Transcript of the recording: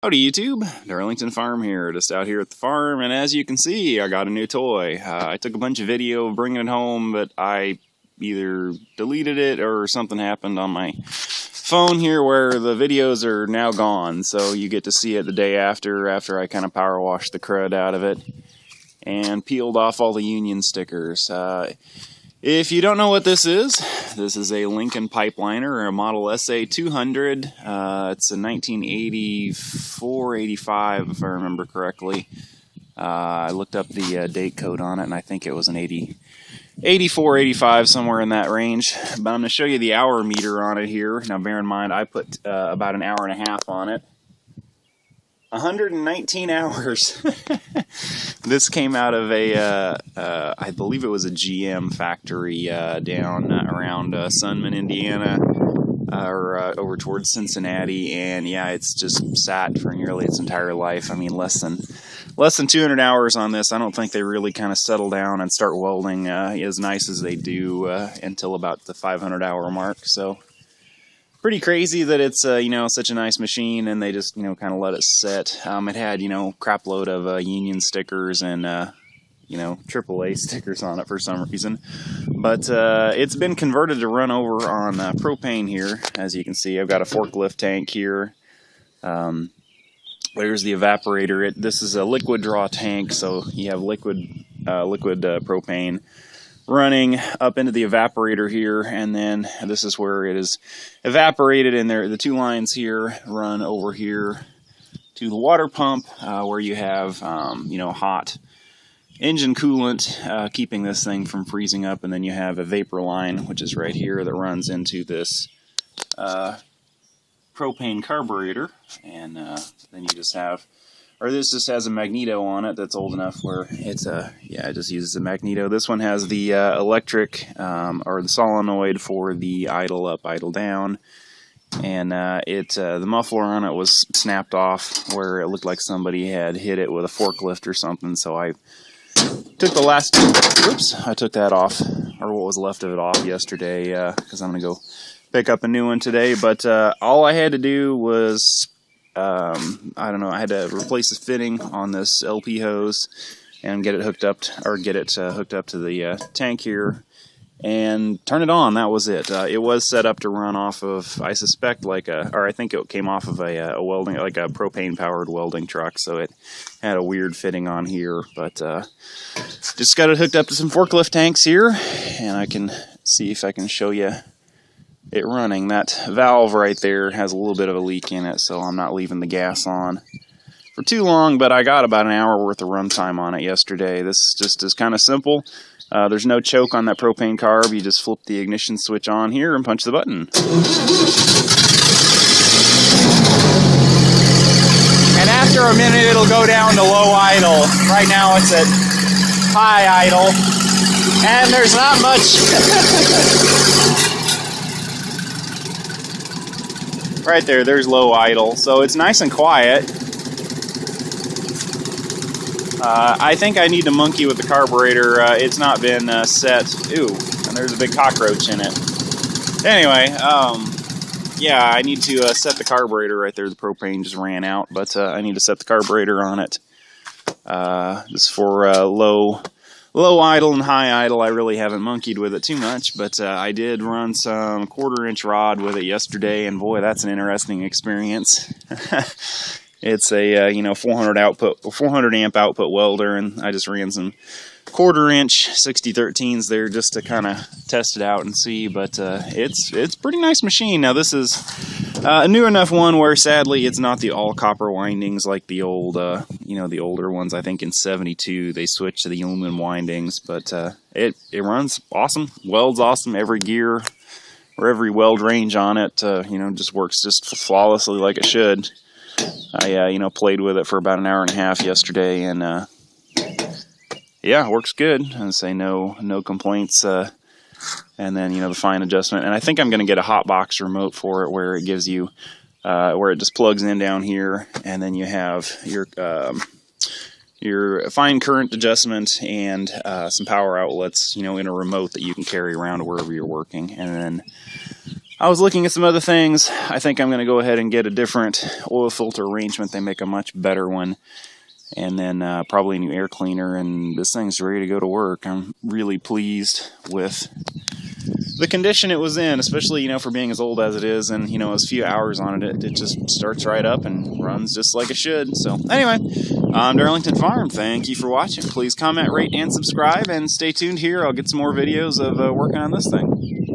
Howdy YouTube, Darlington Farm here, just out here at the farm, and as you can see, I got a new toy. I took a bunch of video of bringing it home, but I either deleted it or something happened on my phone here where the videos are now gone, so you get to see it the day after I kind of power washed the crud out of it and peeled off all the Union stickers. If you don't know what this is a Lincoln Pipeliner, a Model SA200. It's a 1984-85, if I remember correctly. I looked up the date code on it, and I think it was an 84-85, somewhere in that range. But I'm going to show you the hour meter on it here. Now, bear in mind, I put about an hour and a half on it. 119 hours. This came out of a, I believe it was a GM factory down around Sunman, Indiana, or over towards Cincinnati, and yeah, it's just sat for nearly its entire life. I mean, less than 200 hours on this. I don't think they really kind of settle down and start welding as nice as they do until about the 500-hour mark. So pretty crazy that it's such a nice machine, and they just kind of let it sit. It had crap load of Union stickers and AAA stickers on it for some reason, but it's been converted to run over on propane here. As you can see, I've got a forklift tank here. There's the evaporator. This is a liquid draw tank, so you have liquid propane running up into the evaporator here, and then this is where it is evaporated, and the two lines here run over here to the water pump, where you have hot engine coolant keeping this thing from freezing up, and then you have a vapor line, which is right here, that runs into this propane carburetor, and then you just have, or this just has a magneto on it that's old enough where it's it just uses a magneto. This one has the electric or the solenoid for the idle up, idle down, and the muffler on it was snapped off where it looked like somebody had hit it with a forklift or something. So I took I took that off, or what was left of it off yesterday, because I'm gonna go pick up a new one today. But all I had to do was I had to replace the fitting on this LP hose and get it hooked up, hooked up to the tank here and turn it on. That was it. It was set up to run off of, I suspect, I think it came off of a welding, like a propane-powered welding truck, so it had a weird fitting on here. But just got it hooked up to some forklift tanks here, and I can see if I can show you it running. That valve right there has a little bit of a leak in it, so I'm not leaving the gas on for too long, but I got about an hour worth of runtime on it yesterday. This just is kind of simple. There's no choke on that propane carb. You just flip the ignition switch on here and punch the button. And after a minute, it'll go down to low idle. Right now it's at high idle, and there's not much. Right there's low idle, so it's nice and quiet. I think I need to monkey with the carburetor. It's not been set. Ooh, and there's a big cockroach in it. Anyway, yeah, I need to set the carburetor right there. The propane just ran out, but I need to set the carburetor on it. Just for low idle and high idle. I really haven't monkeyed with it too much, but I did run some 1/4-inch rod with it yesterday, and boy, that's an interesting experience. It's a 400 amp output welder, and I just ran some 1/4-inch 6013s there just to kind of test it out and see. But it's a pretty nice machine. Now this is a new enough one where sadly it's not the all copper windings like the old the older ones. I think in 72 they switched to the aluminum windings, but it runs awesome, welds awesome. Every gear or every weld range on it just works just flawlessly like it should. I played with it for about an hour and a half yesterday, and yeah, it works good. And say no complaints. And then the fine adjustment, and I think I'm going to get a hotbox remote for it where it gives you where it just plugs in down here, and then you have your fine current adjustment and some power outlets in a remote that you can carry around wherever you're working. And then I was looking at some other things. I think I'm going to go ahead and get a different oil filter arrangement. They make a much better one. And then probably a new air cleaner, and this thing's ready to go to work. I'm really pleased with the condition it was in, especially, you know, for being as old as it is, and, you know, as few hours on it, it just starts right up and runs just like it should. So anyway, I'm Darlington Farm. Thank you for watching. Please comment, rate, and subscribe, and stay tuned here. I'll get some more videos of working on this thing.